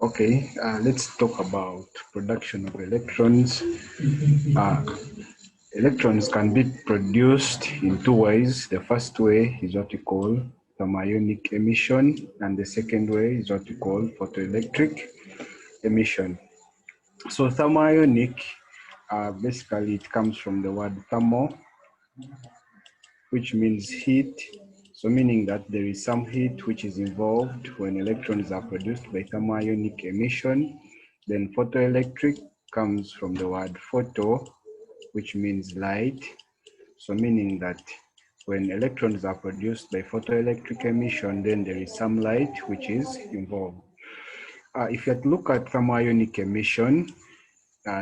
Okay, let's talk about production of electrons. Uh, Electrons can be produced in two ways. The first way is what we call thermionic emission, and the second way is what we call photoelectric emission. So thermionic, basically it comes from the word thermo, which means heat. So meaning that there is some heat which is involved when electrons are produced by thermionic emission. Then photoelectric comes from the word photo, which means light. So meaning that when electrons are produced by photoelectric emission, then there is some light which is involved. If you look at thermionic emission,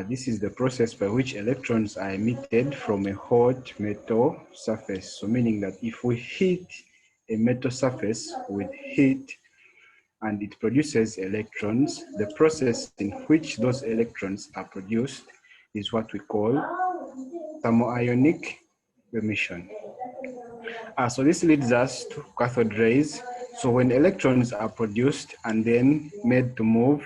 this is the process by which electrons are emitted from a hot metal surface. So meaning that if we heat a metal surface with heat and it produces electrons, the process in which those electrons are produced is what we call thermoionic emission. So this leads us to cathode rays. So when electrons are produced and then made to move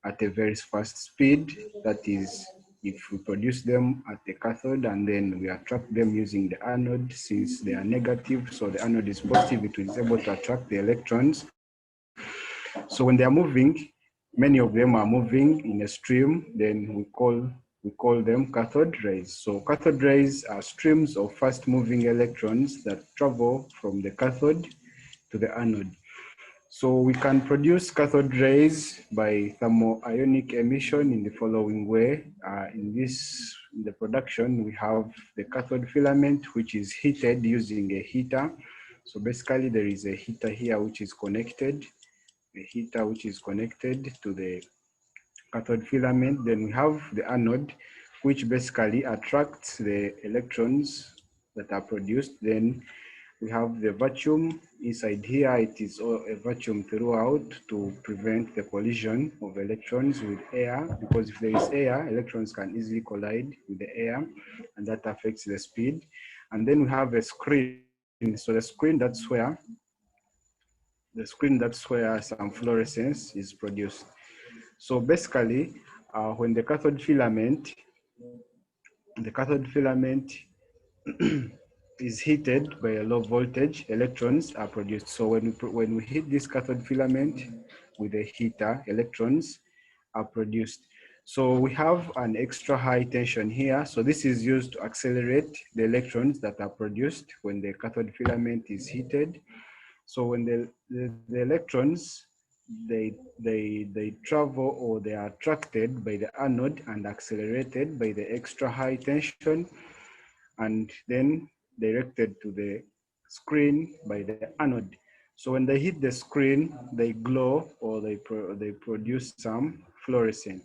at a very fast speed, that is, if we produce them at the cathode and then we attract them using the anode, since they are negative, so the anode is positive, it is able to attract the electrons. So when they are moving, many of them are moving in a stream, then we call them cathode rays. So cathode rays are streams of fast moving electrons that travel from the cathode to the anode. So we can produce cathode rays by thermoionic emission in the following way. In the production, we have the cathode filament, which is heated using a heater. So basically there is a heater here which is connected, to the cathode filament. Then we have the anode, which basically attracts the electrons that are produced. Then we have the vacuum inside here. It is a vacuum throughout to prevent the collision of electrons with air, because if there is air, electrons can easily collide with the air, and that affects the speed. And then we have a screen. So the screen, that's where some fluorescence is produced. So basically, when the cathode filament is heated by a low voltage, electrons are produced. So when we heat this cathode filament with a heater, electrons are produced. So we have an extra high tension here. So this is used to accelerate the electrons that are produced when the cathode filament is heated. So when the electrons, they travel, or they are attracted by the anode and accelerated by the extra high tension, and then directed to the screen by the anode. So when they hit the screen, they glow, or they produce some fluorescence.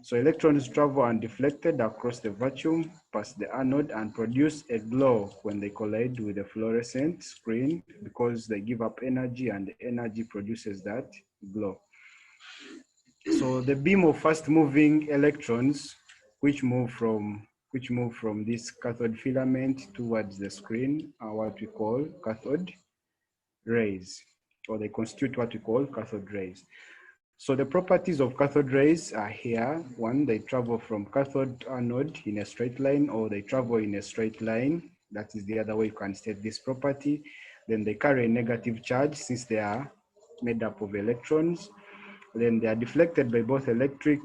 So electrons travel undeflected across the vacuum past the anode and produce a glow when they collide with the fluorescent screen, because they give up energy and the energy produces that glow. So the beam of fast moving electrons which move from this cathode filament towards the screen are what we call cathode rays, or they constitute what we call cathode rays. So the properties of cathode rays are here. One, they travel from cathode to anode in a straight line, or they travel in a straight line. That is the other way you can state this property. Then they carry a negative charge since they are made up of electrons. Then they are deflected by both electric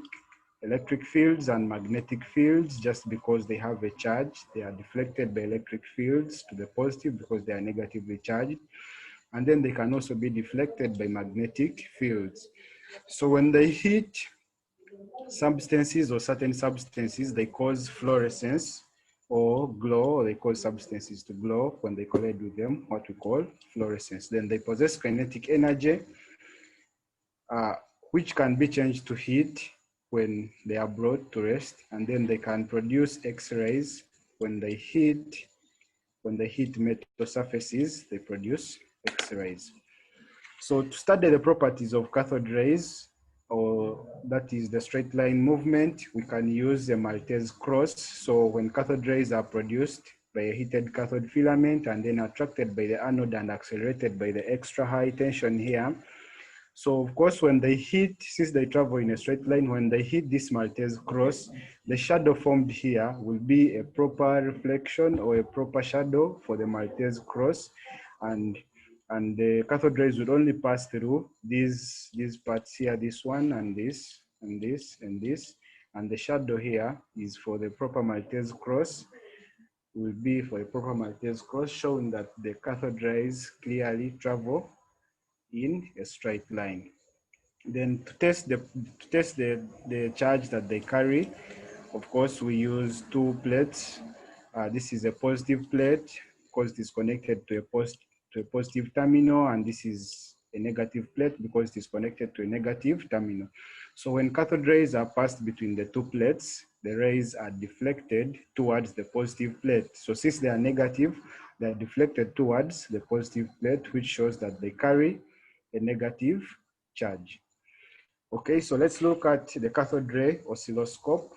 fields and magnetic fields. Just because they have a charge, they are deflected by electric fields to the positive because they are negatively charged. And then they can also be deflected by magnetic fields. So when they hit substances or certain substances, they cause fluorescence or glow, or they cause substances to glow when they collide with them, what we call fluorescence. Then they possess kinetic energy, which can be changed to heat when they are brought to rest. And then they can produce X-rays when they heat metal surfaces, they produce X-rays. So to study the properties of cathode rays, or that is the straight line movement, we can use a Maltese cross. So when cathode rays are produced by a heated cathode filament and then attracted by the anode and accelerated by the extra high tension here, So of course, when they hit, since they travel in a straight line, when they hit this Maltese cross, the shadow formed here will be a proper reflection or a proper shadow for the Maltese cross, and the cathode rays would only pass through these parts here, this one and this and this and this, and the shadow here is for the proper Maltese cross, will be for a proper Maltese cross, showing that the cathode rays clearly travel in a straight line. Then to test the charge that they carry, of course, we use two plates. This is a positive plate because it is connected to a positive terminal, and this is a negative plate because it is connected to a negative terminal. So when cathode rays are passed between the two plates, the rays are deflected towards the positive plate. So since they are negative, they are deflected towards the positive plate, which shows that they carry a negative charge. Okay, so let's look at the cathode ray oscilloscope.